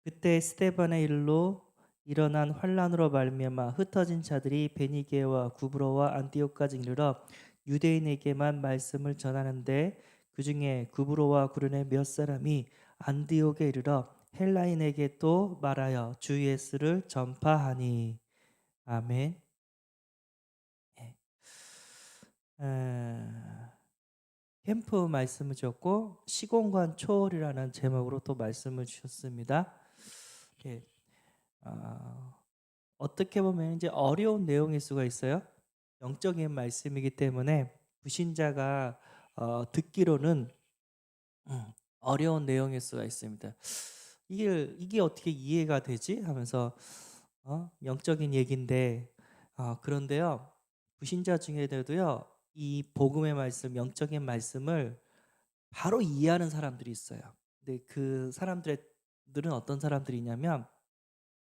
그때 스데반의 일로 일어난 환란으로 말미암아 흩어진 자들이 베니게와 구브로와 안디옥까지 이르러 유대인에게만 말씀을 전하는데, 그 중에 구브로와 구르네 몇 사람이 안디옥에 이르러 헬라인에게 또 말하여 주 예수를 전파하니. 아멘. 예. 어, 캠프 말씀을 주셨고, 시공간 초월이라는 제목으로 또 말씀을 주셨습니다. 예. 어, 어떻게 보면 이제 어려운 내용일 수가 있어요. 영적인 말씀이기 때문에 불신자가 듣기로는 어려운 내용일 수가 있습니다. 이게 어떻게 이해가 되지? 하면서 영적인 얘기인데, 그런데요, 불신자 중에도요 이 복음의 말씀, 영적인 말씀을 바로 이해하는 사람들이 있어요. 근데 그 사람들은 어떤 사람들이냐면,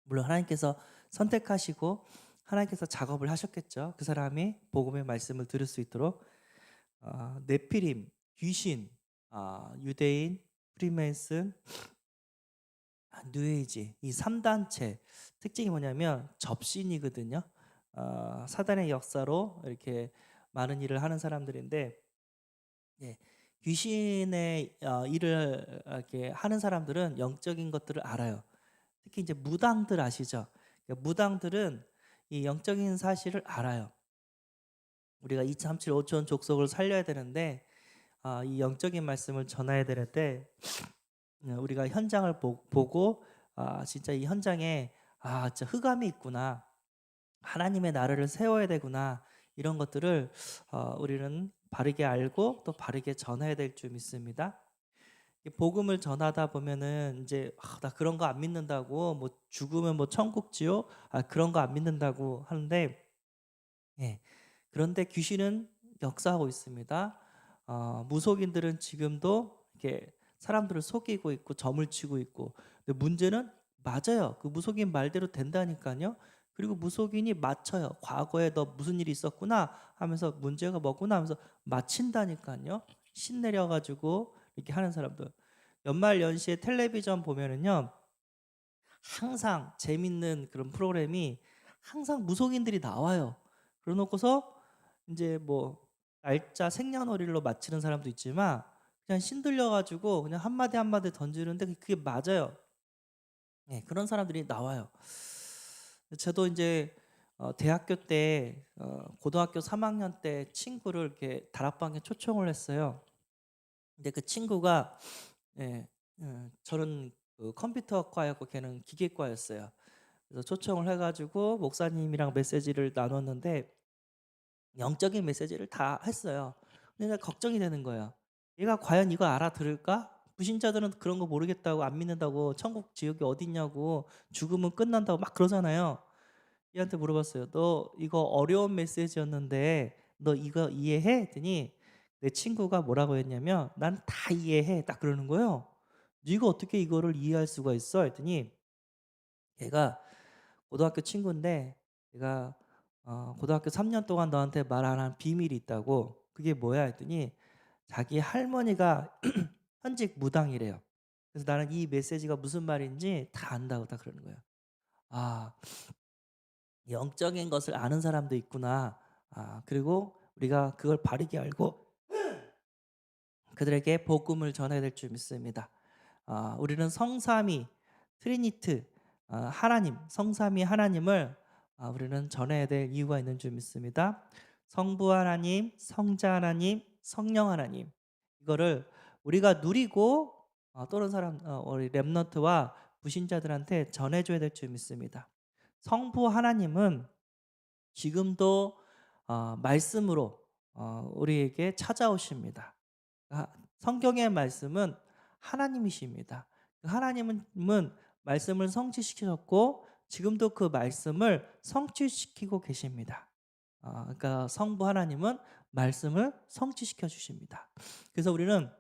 물론 하나님께서 선택하시고 하나님께서 작업을 하셨겠죠. 그 사람이 복음의 말씀을 들을 수 있도록. 네피림, 귀신, 유대인, 프리메이슨, 뉴에이지, 이 3단체 특징이 뭐냐면 접신이거든요. 사단의 역사로 이렇게 많은 일을 하는 사람들인데, 예, 귀신의 일을 이렇게 하는 사람들은 영적인 것들을 알아요. 특히 이제 무당들 아시죠? 그러니까 무당들은 이 영적인 사실을 알아요. 우리가 237 5천 족속을 살려야 되는데, 이 영적인 말씀을 전해야 되는데, 우리가 현장을 보고 진짜 이 현장에 진짜 흑암이 있구나, 하나님의 나라를 세워야 되구나, 이런 것들을 우리는 바르게 알고 또 바르게 전해야 될 줄 믿습니다. 이 복음을 전하다 보면은 이제 나 그런 거 안 믿는다고, 뭐 죽으면 뭐 천국 지옥, 그런 거 안 믿는다고 하는데, 예. 그런데 귀신은 역사하고 있습니다. 무속인들은 지금도 이렇게 사람들을 속이고 있고 점을 치고 있고. 근데 문제는 맞아요. 그 무속인 말대로 된다니까요. 그리고 무속인이 맞춰요. 과거에 너 무슨 일이 있었구나 하면서, 문제가 뭐구나 하면서 맞힌다니까요. 신 내려가지고 이렇게 하는 사람들. 연말 연시에 텔레비전 보면은요, 항상 재밌는 그런 프로그램이 항상 무속인들이 나와요. 그러놓고서 이제 뭐 날짜 생년월일로 맞히는 사람도 있지만, 그냥 신들려 가지고 그냥 한마디 한마디 던지는데 그게 맞아요. 네, 그런 사람들이 나와요. 저도 이제 대학교 때 고등학교 3학년 때 친구를 이렇게 다락방에 초청을 했어요. 근데 그 친구가, 예, 저는 그 컴퓨터과였고 걔는 기계과였어요. 그래서 초청을 해가지고 목사님이랑 메시지를 나눴는데 영적인 메시지를 다 했어요. 근데 내가 걱정이 되는 거야. 얘가 과연 이걸 알아들을까? 불신자들은 그런 거 모르겠다고, 안 믿는다고, 천국 지옥이 어딨냐고, 죽으면 끝난다고 막 그러잖아요. 얘한테 물어봤어요. 너 이거 어려운 메시지였는데 너 이거 이해해? 했더니 내 친구가 뭐라고 했냐면, 난 다 이해해, 딱 그러는 거예요. 네가 어떻게 이거를 이해할 수가 있어? 했더니, 걔가 고등학교 친구인데, 얘가 고등학교 3년 동안 너한테 말 안 한 비밀이 있다고. 그게 뭐야? 했더니 자기 할머니가 현직 무당이래요. 그래서 나는 이 메시지가 무슨 말인지 다 안다고 딱 그러는 거예요. 아, 영적인 것을 아는 사람도 있구나. 그리고 우리가 그걸 바르게 알고 그들에게 복음을 전해야 될 줄 믿습니다. 우리는 성삼위 트리니트, 하나님, 성삼위 하나님을 우리는 전해야 될 이유가 있는 줄 믿습니다. 성부 하나님, 성자 하나님, 성령 하나님, 이거를 우리가 누리고 또는 우리 렘너트와 부신자들한테 전해줘야 될 줄 믿습니다. 성부 하나님은 지금도 말씀으로 우리에게 찾아오십니다. 성경의 말씀은 하나님이십니다. 그 하나님은 말씀을 성취시키셨고 지금도 그 말씀을 성취시키고 계십니다. 그러니까 성부 하나님은 말씀을 성취시켜 주십니다. 그래서 우리는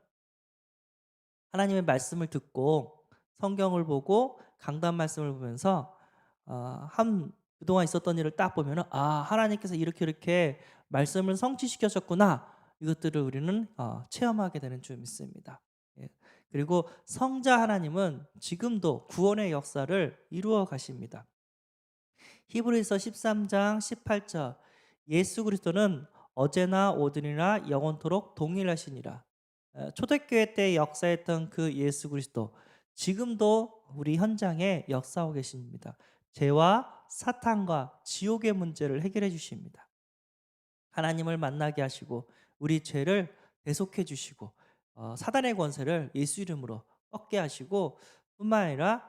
하나님의 말씀을 듣고 성경을 보고 강단 말씀을 보면서 한 그동안 있었던 일을 딱 보면은, 하나님께서 이렇게 이렇게 말씀을 성취시켜셨구나, 이것들을 우리는 체험하게 되는 줄 믿습니다. 예. 그리고 성자 하나님은 지금도 구원의 역사를 이루어 가십니다. 히브리서 13장 18절 예수 그리스도는 어제나 오늘이나 영원토록 동일하시니라. 초대교회 때 역사했던 그 예수 그리스도 지금도 우리 현장에 역사하고 계십니다. 죄와 사탄과 지옥의 문제를 해결해 주십니다. 하나님을 만나게 하시고 우리 죄를 대속해 주시고 사단의 권세를 예수 이름으로 꺾게 하시고 뿐만 아니라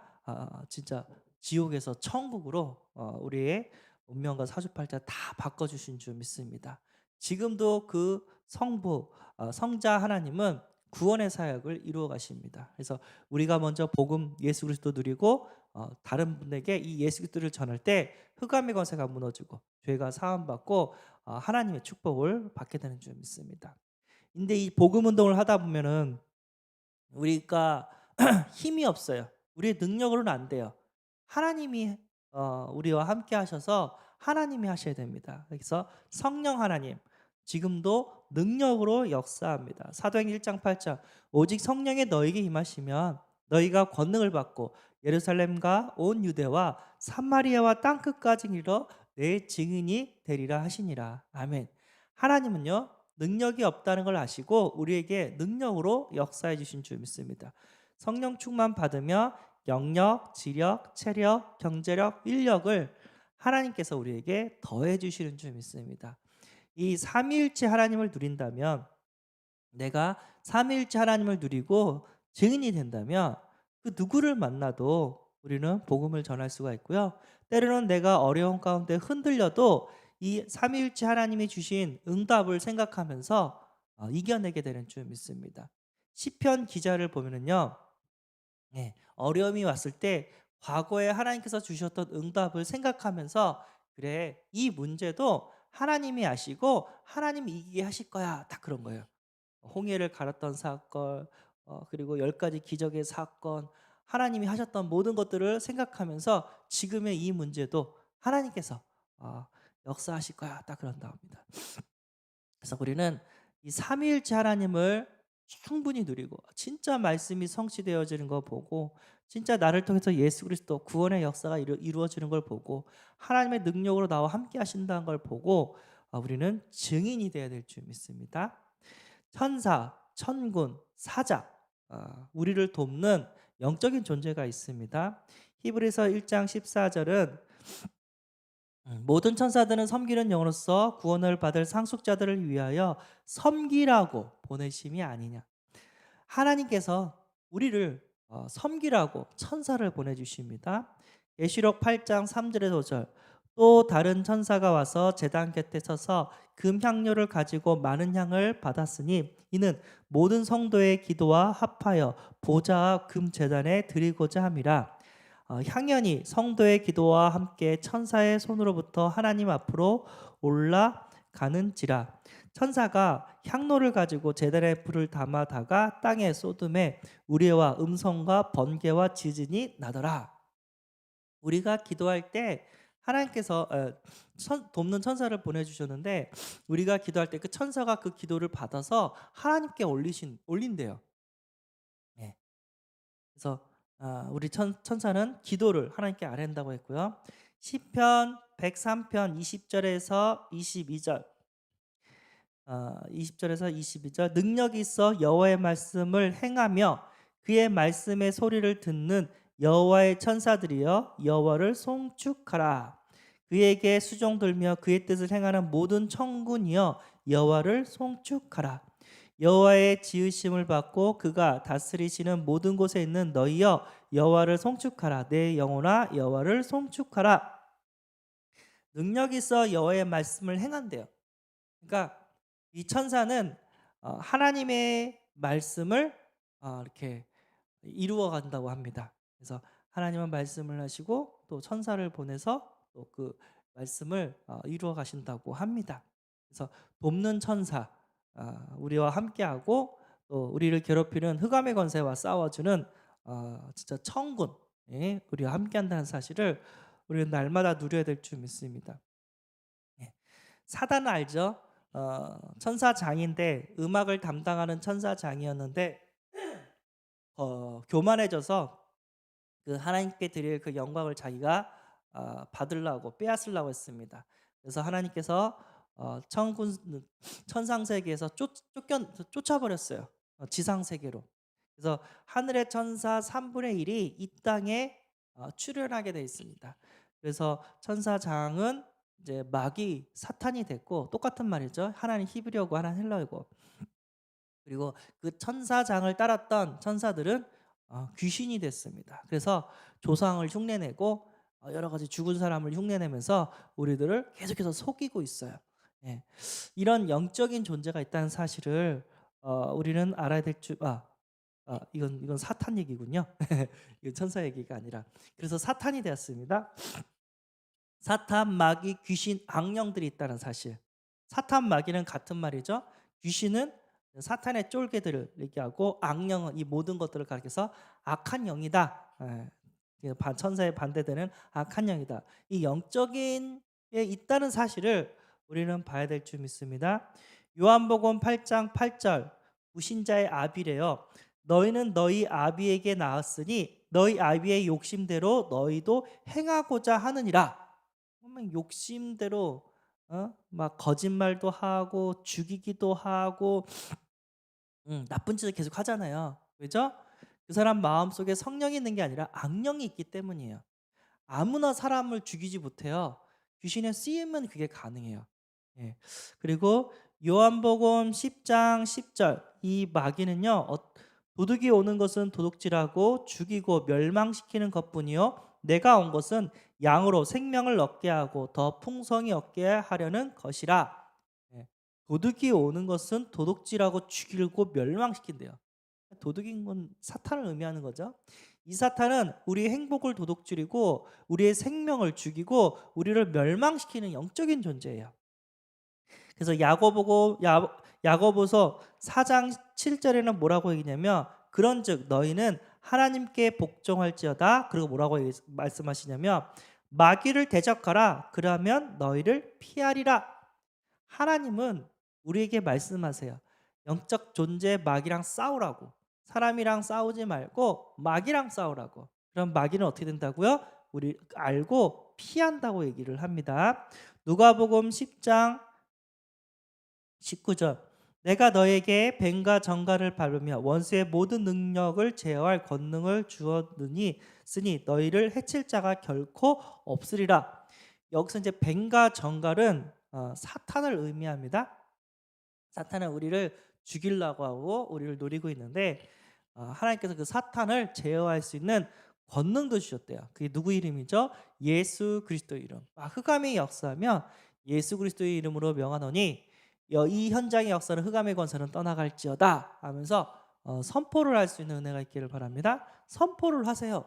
진짜 지옥에서 천국으로 우리의 운명과 사주팔자 다 바꿔주신 줄 믿습니다. 지금도 그 성부 성자 하나님은 구원의 사역을 이루어 가십니다. 그래서 우리가 먼저 복음 예수 그리스도 누리고 다른 분에게 이 예수 그리스도를 전할 때 흑암의 권세가 무너지고 죄가 사함받고 하나님의 축복을 받게 되는 줄 믿습니다. 근데 이 복음 운동을 하다 보면은 우리가 힘이 없어요. 우리의 능력으로는 안 돼요. 하나님이 우리와 함께 하셔서 하나님이 하셔야 됩니다. 그래서 성령 하나님 지금도 능력으로 역사합니다. 사도행전 1장 8절 오직 성령의 너에게 임하시면 너희가 권능을 받고 예루살렘과 온 유대와 사마리아와 땅 끝까지 이르러 내 증인이 되리라 하시니라. 아멘. 하나님은요 능력이 없다는 걸 아시고 우리에게 능력으로 역사해 주신 줄 믿습니다. 성령 충만 받으며 영력, 지력, 체력, 경제력, 인력을 하나님께서 우리에게 더해 주시는 줄 믿습니다. 이 삼위일체 하나님을 누린다면 내가 삼위일체 하나님을 누리고 증인이 된다면 그 누구를 만나도 우리는 복음을 전할 수가 있고요. 때로는 내가 어려운 가운데 흔들려도 이 삼위일체 하나님이 주신 응답을 생각하면서 이겨내게 되는 줄 믿습니다. 시편 기자를 보면은요. 어려움이 왔을 때 과거에 하나님께서 주셨던 응답을 생각하면서 그래 이 문제도 하나님이 아시고 하나님이 이기게 하실 거야 딱 그런 거예요. 홍해를 갈았던 사건 그리고 10가지 기적의 사건 하나님이 하셨던 모든 것들을 생각하면서 지금의 이 문제도 하나님께서 역사하실 거야 딱 그런다 합니다. 그래서 우리는 이 삼위일체 하나님을 충분히 누리고 진짜 말씀이 성취되어지는 거 보고 진짜 나를 통해서 예수 그리스도 구원의 역사가 이루어지는 걸 보고 하나님의 능력으로 나와 함께 하신다는 걸 보고 우리는 증인이 되어야 될 줄 믿습니다. 천사, 천군, 사자 우리를 돕는 영적인 존재가 있습니다. 히브리서 1장 14절은 모든 천사들은 섬기는 영으로서 구원을 받을 상속자들을 위하여 섬기라고 보내심이 아니냐. 하나님께서 우리를 섬기라고 천사를 보내주십니다. 계시록 8장 3절에서 5절 또 다른 천사가 와서 제단 곁에 서서 금향료를 가지고 많은 향을 받았으니 이는 모든 성도의 기도와 합하여 보좌 금 제단에 드리고자 함이라. 향연이 성도의 기도와 함께 천사의 손으로부터 하나님 앞으로 올라가는지라. 천사가 향로를 가지고 제단에 불을 담아다가 땅에 쏟음에 우레와 음성과 번개와 지진이 나더라. 우리가 기도할 때 하나님께서 돕는 천사를 보내주셨는데 우리가 기도할 때 그 천사가 그 기도를 받아서 하나님께 올린대요. 네. 그래서 우리 천사는 기도를 하나님께 아뢰는다고 했고요. 시편 103편 20절에서 22절 20절에서 22절 능력이 있어 여호와의 말씀을 행하며 그의 말씀의 소리를 듣는 여호와의 천사들이여 여호와를 송축하라. 그에게 수종 들며 그의 뜻을 행하는 모든 천군이여 여호와를 송축하라. 여호와의 지으심을 받고 그가 다스리시는 모든 곳에 있는 너희여 여호와를 송축하라. 내 영혼아 여호와를 송축하라. 능력이 있어 여호와의 말씀을 행한대요. 그러니까 이 천사는 하나님의 말씀을 이렇게 이루어 간다고 합니다. 그래서 하나님은 말씀을 하시고 또 천사를 보내서 또 그 말씀을 이루어 가신다고 합니다. 그래서 돕는 천사 우리와 함께하고 또 우리를 괴롭히는 흑암의 권세와 싸워주는 진짜 천군 우리와 함께한다는 사실을 우리는 날마다 누려야 될 줄 믿습니다. 사단은 알죠? 천사장인데 음악을 담당하는 천사장이었는데 교만해져서 그 하나님께 드릴 그 영광을 자기가 받으려고 빼앗으려고 했습니다. 그래서 하나님께서 천군 천상 세계에서 쫓아 버렸어요. 지상 세계로. 그래서 하늘의 천사 3분의 1이 이 땅에 출현하게 돼 있습니다. 그래서 천사장은 이제 마귀 사탄이 됐고, 똑같은 말이죠. 하나는 히브리어고 하나는 헬라어고. 그리고 그 천사장을 따랐던 천사들은 귀신이 됐습니다. 그래서 조상을 흉내내고 여러 가지 죽은 사람을 흉내내면서 우리들을 계속해서 속이고 있어요. 예. 이런 영적인 존재가 있다는 사실을 우리는 알아야 될 줄. 이건 사탄 얘기군요. 이건 천사 얘기가 아니라. 그래서 사탄이 되었습니다. 사탄, 마귀, 귀신, 악령들이 있다는 사실. 사탄, 마귀는 같은 말이죠. 귀신은 사탄의 쫄개들을 얘기하고, 악령은 이 모든 것들을 가리켜서 악한 영이다. 천사의 반대되는 악한 영이다. 이 영적인 에 있다는 사실을 우리는 봐야 될 줄 믿습니다. 요한복음 8장 8절, 무신자의 아비래요. 너희는 너희 아비에게 낳았으니 너희 아비의 욕심대로 너희도 행하고자 하느니라. 욕심대로 막 거짓말도 하고 죽이기도 하고 나쁜 짓을 계속 하잖아요. 그죠? 그 사람 마음속에 성령이 있는 게 아니라 악령이 있기 때문이에요. 아무나 사람을 죽이지 못해요. 귀신의 쓰임은 그게 가능해요. 예. 그리고 요한복음 10장 10절, 이 마귀는요, 도둑이 오는 것은 도둑질하고 죽이고 멸망시키는 것뿐이요 내가 온 것은 양으로 생명을 얻게 하고 더 풍성히 얻게 하려는 것이라. 예. 도둑이 오는 것은 도둑질하고 죽이고 멸망시킨대요. 도둑인 건 사탄을 의미하는 거죠. 이 사탄은 우리의 행복을 도둑질이고 우리의 생명을 죽이고 우리를 멸망시키는 영적인 존재예요. 그래서 야고보서 4장 7절에는 뭐라고 얘기냐면, 그런즉 너희는 하나님께 복종할지어다. 그리고 뭐라고 말씀하시냐면, 마귀를 대적하라. 그러면 너희를 피하리라. 하나님은 우리에게 말씀하세요. 영적 존재 마귀랑 싸우라고. 사람이랑 싸우지 말고 마귀랑 싸우라고. 그럼 마귀는 어떻게 된다고요? 우리 알고 피한다고 얘기를 합니다. 누가복음 10장 19절, 내가 너에게 뱀과 정갈을 밟으며 원수의 모든 능력을 제어할 권능을 주었느니 쓰니 너희를 해칠 자가 결코 없으리라. 여기서 이제 뱀과 정갈은 사탄을 의미합니다. 사탄은 우리를 죽이려고 하고 우리를 노리고 있는데, 하나님께서 그 사탄을 제어할 수 있는 권능도 주셨대요. 그게 누구 이름이죠? 예수 그리스도 이름. 흑암의 역사하면 예수 그리스도의 이름으로 명하노니 이 현장의 역사는 흑암의 권세는 떠나갈지어다 하면서 선포를 할 수 있는 은혜가 있기를 바랍니다. 선포를 하세요.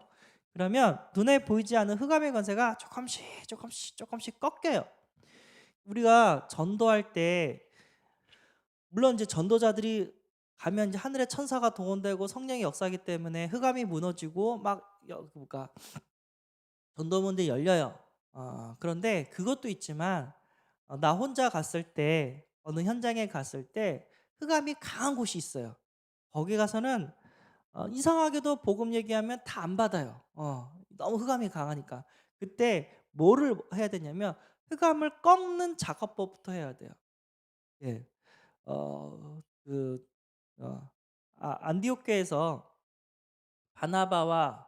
그러면 눈에 보이지 않는 흑암의 권세가 조금씩 꺾여요. 우리가 전도할 때 물론 이제 전도자들이 가면 이제 하늘의 천사가 동원되고 성령의 역사이기 때문에 흑암이 무너지고 막 그러니까 전도문들이 열려요. 그런데 그것도 있지만 나 혼자 갔을 때 어느 현장에 갔을 때 흑암이 강한 곳이 있어요. 거기 가서는 이상하게도 복음 얘기하면 다 안 받아요. 너무 흑암이 강하니까. 그때 뭐를 해야 되냐면 흑암을 꺾는 작업법부터 해야 돼요. 예. 어, 그 안디옥 교회에서 바나바와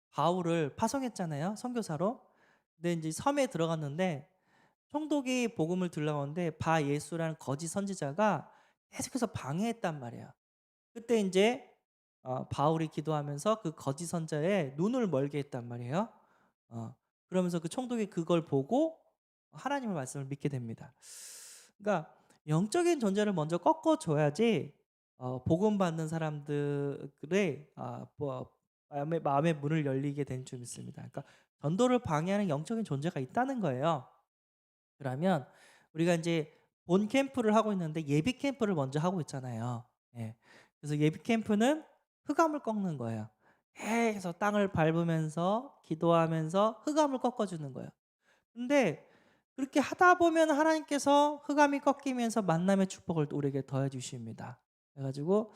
바울을 파송했잖아요. 선교사로. 근데 이제 섬에 들어갔는데 총독이 복음을 들러오는데 바 예수라는 거짓 선지자가 계속해서 방해했단 말이에요. 그때 이제 바울이 기도하면서 그 거짓 선자의 눈을 멀게 했단 말이에요. 그러면서 그 총독이 그걸 보고 하나님의 말씀을 믿게 됩니다. 그러니까 영적인 존재를 먼저 꺾어줘야지 복음 받는 사람들의 마음의 문을 열리게 된 줄 믿습니다. 그러니까 전도를 방해하는 영적인 존재가 있다는 거예요. 그러면 우리가 이제 본 캠프를 하고 있는데 예비 캠프를 먼저 하고 있잖아요. 예. 그래서 예비 캠프는 흑암을 꺾는 거예요. 계속 땅을 밟으면서 기도하면서 흑암을 꺾어주는 거예요. 근데 그렇게 하다 보면 하나님께서 흑암이 꺾이면서 만남의 축복을 우리에게 더해 주십니다. 그래가지고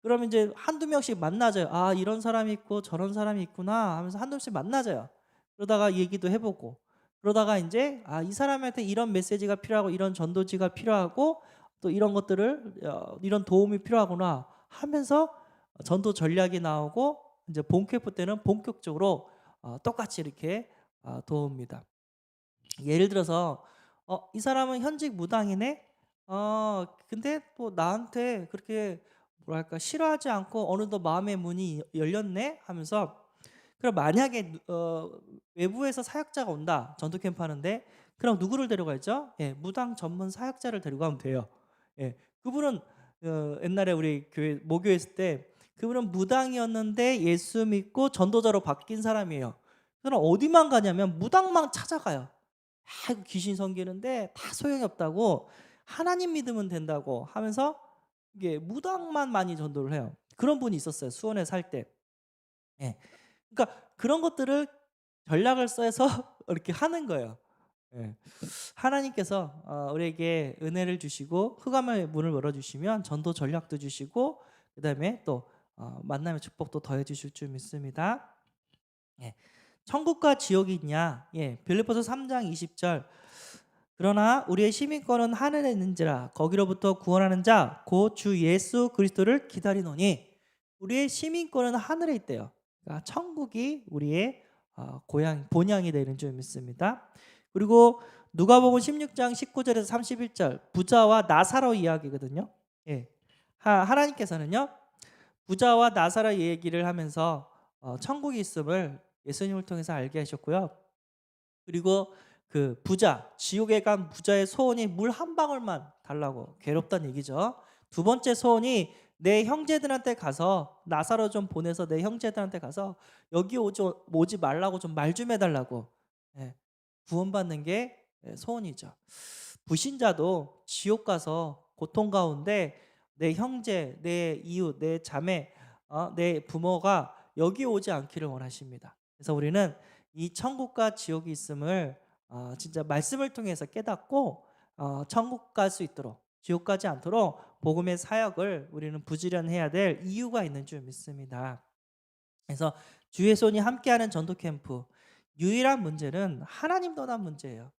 그러면 이제 한두 명씩 만나져요. 아, 이런 사람이 있고 저런 사람이 있구나 하면서 한두 명씩 만나져요. 그러다가 얘기도 해보고, 그러다가 이제 아, 이 사람한테 이런 메시지가 필요하고 이런 전도지가 필요하고 또 이런 것들을 이런 도움이 필요하구나 하면서 전도 전략이 나오고, 이제 본캐프 때는 본격적으로 똑같이 이렇게 도웁니다. 예를 들어서 이 사람은 현직 무당이네. 근데 또 나한테 그렇게 뭐랄까 싫어하지 않고 어느덧 마음의 문이 열렸네 하면서, 그럼 만약에 외부에서 사역자가 온다, 전도 캠프 하는데, 그럼 누구를 데려가죠? 예, 무당 전문 사역자를 데리고 가면 돼요. 예, 그분은 옛날에 우리 교회 모교에 있을 때 그분은 무당이었는데 예수 믿고 전도자로 바뀐 사람이에요. 그럼 어디만 가냐면 무당만 찾아가요. 아이고, 귀신 섬기는데 다 소용이 없다고, 하나님 믿으면 된다고 하면서 이게 무당만 많이 전도를 해요. 그런 분이 있었어요, 수원에 살 때. 예. 그러니까 그런 것들을 전략을 써서 이렇게 하는 거예요. 예. 하나님께서 우리에게 은혜를 주시고 흑암의 문을 열어주시면 전도 전략도 주시고, 그다음에 또 만남의 축복도 더해 주실 줄 믿습니다. 예. 천국과 지옥이 있냐? 예. 빌립보서 3장 20절. 그러나 우리의 시민권은 하늘에 있는지라 거기로부터 구원하는 자 곧 주 예수 그리스도를 기다리노니. 우리의 시민권은 하늘에 있대요. 그러니까 천국이 우리의 고향 본향이 되는 줄 믿습니다. 그리고 누가복음 16장 19절에서 31절 부자와 나사로 이야기거든요. 예. 하나님께서는요, 부자와 나사로 얘기를 하면서 천국이 있음을 예수님을 통해서 알게 하셨고요. 그리고 그 부자, 지옥에 간 부자의 소원이 물 한 방울만 달라고 괴롭다는 얘기죠. 두 번째 소원이 내 형제들한테 가서 나사로 좀 보내서 내 형제들한테 가서 여기 오지 말라고 좀 말 좀 해달라고. 예, 구원받는 게 소원이죠. 불신자도 지옥 가서 고통 가운데 내 형제, 내 이웃, 내 자매, 내 부모가 여기 오지 않기를 원하십니다. 그래서 우리는 이 천국과 지옥이 있음을 진짜 말씀을 통해서 깨닫고 천국 갈 수 있도록, 지옥 가지 않도록 복음의 사역을 우리는 부지런해야 될 이유가 있는 줄 믿습니다. 그래서 주의 손이 함께하는 전도 캠프, 유일한 문제는 하나님 떠난 문제예요.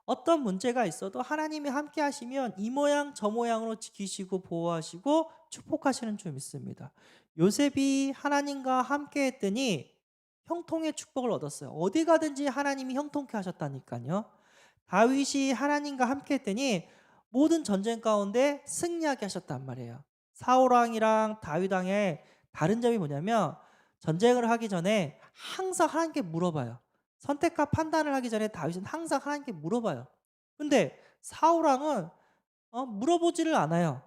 어떤 문제가 있어도 하나님이 함께 하시면 이 모양 저 모양으로 지키시고 보호하시고 축복하시는 줄 믿습니다. 요셉이 하나님과 함께 했더니 형통의 축복을 얻었어요. 어디 가든지 하나님이 형통케 하셨다니까요. 다윗이 하나님과 함께 했더니 모든 전쟁 가운데 승리하게 하셨단 말이에요. 사울 왕이랑 다윗 왕의 다른 점이 뭐냐면, 전쟁을 하기 전에 항상 하나님께 물어봐요. 선택과 판단을 하기 전에 다윗은 항상 하나님께 물어봐요. 근데 사울 왕은 물어보지를 않아요.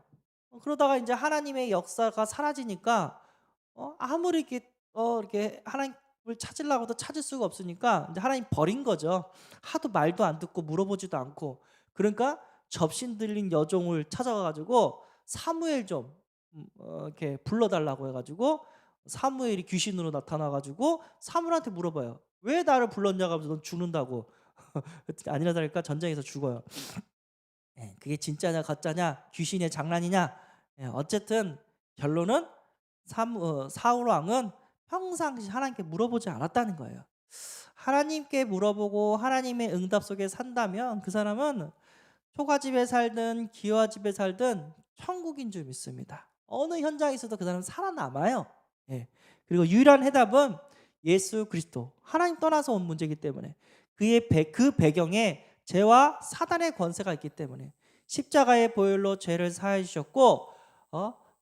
그러다가 이제 하나님의 역사가 사라지니까 아무리 이렇게 하나님을 찾으려고도 찾을 수가 없으니까 이제 하나님 버린 거죠. 하도 말도 안 듣고 물어보지도 않고. 그러니까 접신 들린 여종을 찾아가 가지고 사무엘 좀 이렇게 불러달라고 해가지고, 사무엘이 귀신으로 나타나 가지고 사무엘한테 물어봐요. 왜 나를 불렀냐고 하면서 넌 죽는다고. 아니라 다를까 전쟁에서 죽어요. 예, 그게 진짜냐 가짜냐, 귀신의 장난이냐. 예, 어쨌든 결론은 사울 왕은 평상시 하나님께 물어보지 않았다는 거예요. 하나님께 물어보고 하나님의 응답 속에 산다면 그 사람은 초가집에 살든 기와집에 살든 천국인 줄 믿습니다. 어느 현장에서도 그 사람은 살아남아요. 예. 그리고 유일한 해답은 예수 그리스도, 하나님 떠나서 온 문제이기 때문에, 그 배경에 죄와 사단의 권세가 있기 때문에 십자가의 보혈로 죄를 사해 주셨고,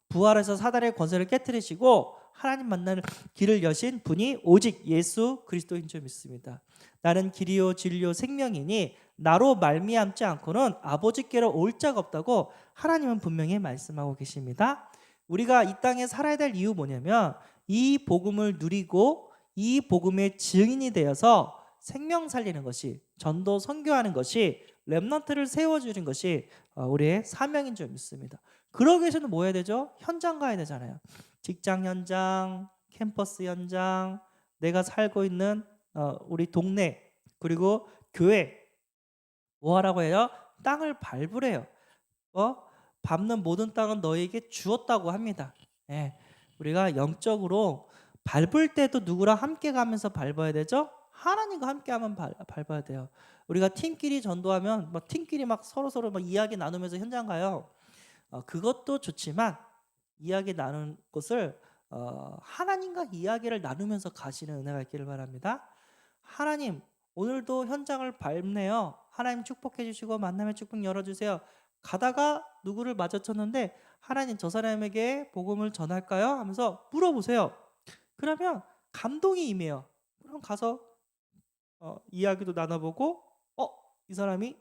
부활해서 사단의 권세를 깨뜨리시고 하나님 만나는 길을 여신 분이 오직 예수 그리스도인 줄 믿습니다. 나는 길이요 진리요 생명이니 나로 말미암지 않고는 아버지께로 올 자가 없다고 하나님은 분명히 말씀하고 계십니다. 우리가 이 땅에 살아야 될 이유 뭐냐면, 이 복음을 누리고 이 복음의 증인이 되어서 생명 살리는 것이, 전도 선교하는 것이, 렘넌트를 세워주는 것이 우리의 사명인 줄 믿습니다. 그러기 위해서는 뭐 해야 되죠? 현장 가야 되잖아요. 직장 현장, 캠퍼스 현장, 내가 살고 있는 우리 동네, 그리고 교회. 뭐 하라고 해요? 땅을 밟으래요. 밟는 모든 땅은 너에게 주었다고 합니다. 예. 우리가 영적으로 밟을 때도 누구랑 함께 가면서 밟아야 되죠? 하나님과 함께하면 밟아야 돼요. 우리가 팀끼리 전도하면 막 팀끼리 막 서로 막 이야기 나누면서 현장 가요. 그것도 좋지만 이야기 나눈 곳을 하나님과 이야기를 나누면서 가시는 은혜가 있기를 바랍니다. 하나님, 오늘도 현장을 밟네요. 하나님 축복해 주시고 만남의 축복 열어주세요. 가다가 누구를 마주쳤는데 하나님 저 사람에게 복음을 전할까요? 하면서 물어보세요. 그러면 감동이 임해요. 그럼 가서 이야기도 나눠보고 이 사람이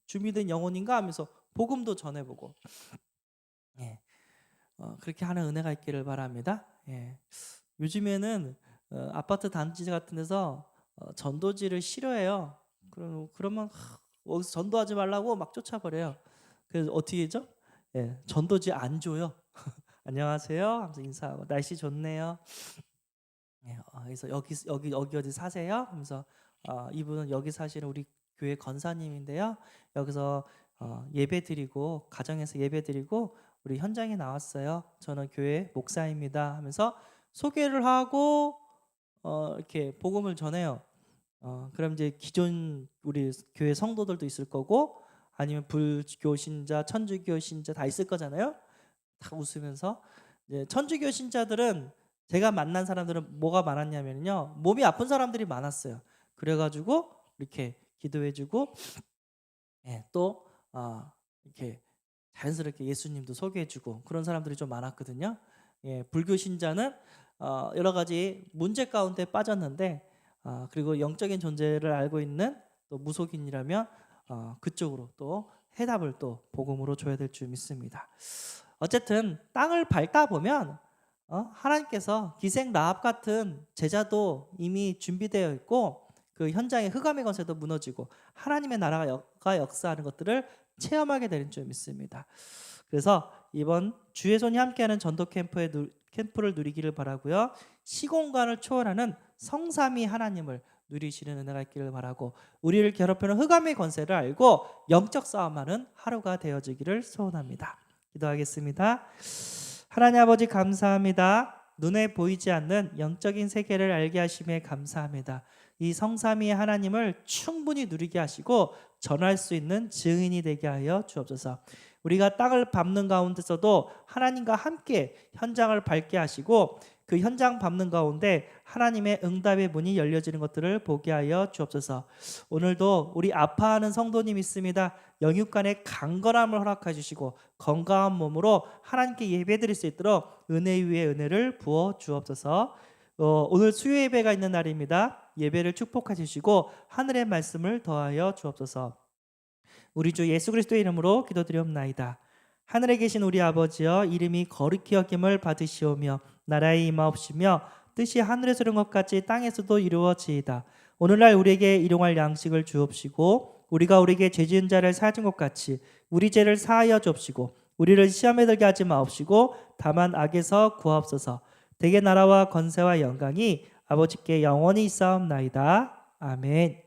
준비된 영혼인가 하면서 복음도 전해보고 예. 그렇게 하는 은혜가 있기를 바랍니다. 예. 요즘에는 아파트 단지 같은 데서 전도지를 싫어해요. 그러면 어디서 전도하지 말라고 막 쫓아버려요. 그래서 어떻게 하죠? 예, 전도지 안 줘요. 안녕하세요 하면서 인사하고 날씨 좋네요. 예, 그래서 여기 어디 사세요? 하면서 이분은 여기 사시는 우리 교회 권사님인데요. 여기서 예배드리고 가정에서 예배드리고 우리 현장에 나왔어요. 저는 교회 목사입니다. 하면서 소개를 하고 이렇게 복음을 전해요. 그럼 이제 기존 우리 교회 성도들도 있을 거고 아니면 불교 신자, 천주교 신자 다 있을 거잖아요. 다 웃으면서 이제 천주교 신자들은 제가 만난 사람들은 뭐가 많았냐면요, 몸이 아픈 사람들이 많았어요. 그래가지고 이렇게 기도해주고 또 이렇게 자연스럽게 예수님도 소개해주고 그런 사람들이 좀 많았거든요. 불교 신자는 여러 가지 문제 가운데 빠졌는데 그리고 영적인 존재를 알고 있는 또 무속인이라면 그쪽으로 또 해답을 또 복음으로 줘야 될 줄 믿습니다. 어쨌든 땅을 밟다 보면 하나님께서 기생 라합 같은 제자도 이미 준비되어 있고 그 현장의 흑암의 권세도 무너지고 하나님의 나라가 역사하는 것들을 체험하게 되는 줄 믿습니다. 그래서 이번 주의 손이 함께하는 전도 캠프를 누리기를 바라고요. 시공간을 초월하는 성삼위 하나님을 누리시는 은혜가 있기를 바라고 우리를 괴롭히는 흑암의 권세를 알고 영적 싸움하는 하루가 되어지기를 소원합니다. 기도하겠습니다. 하나님 아버지 감사합니다. 눈에 보이지 않는 영적인 세계를 알게 하심에 감사합니다. 이 성삼위의 하나님을 충분히 누리게 하시고 전할 수 있는 증인이 되게 하여 주옵소서. 우리가 땅을 밟는 가운데서도 하나님과 함께 현장을 밟게 하시고 그 현장 밟는 가운데 하나님의 응답의 문이 열려지는 것들을 보게 하여 주옵소서. 오늘도 우리 아파하는 성도님 있습니다. 영육간의 강건함을 허락해 주시고 건강한 몸으로 하나님께 예배드릴 수 있도록 은혜 위에 은혜를 부어 주옵소서. 오늘 수요 예배가 있는 날입니다. 예배를 축복해 주시고 하늘의 말씀을 더하여 주옵소서. 우리 주 예수 그리스도의 이름으로 기도드리옵나이다. 하늘에 계신 우리 아버지여, 이름이 거룩히 여김을 받으시오며 나라의 임하옵시며 뜻이 하늘에서 이룬 것 같이 땅에서도 이루어지이다. 오늘날 우리에게 일용할 양식을 주옵시고 우리가 우리에게 죄 지은 자를 사하준 것 같이 우리 죄를 사하여 주옵시고 우리를 시험에 들게 하지 마옵시고 다만 악에서 구하옵소서. 대개 나라와 권세와 영광이 아버지께 영원히 있사옵나이다. 아멘.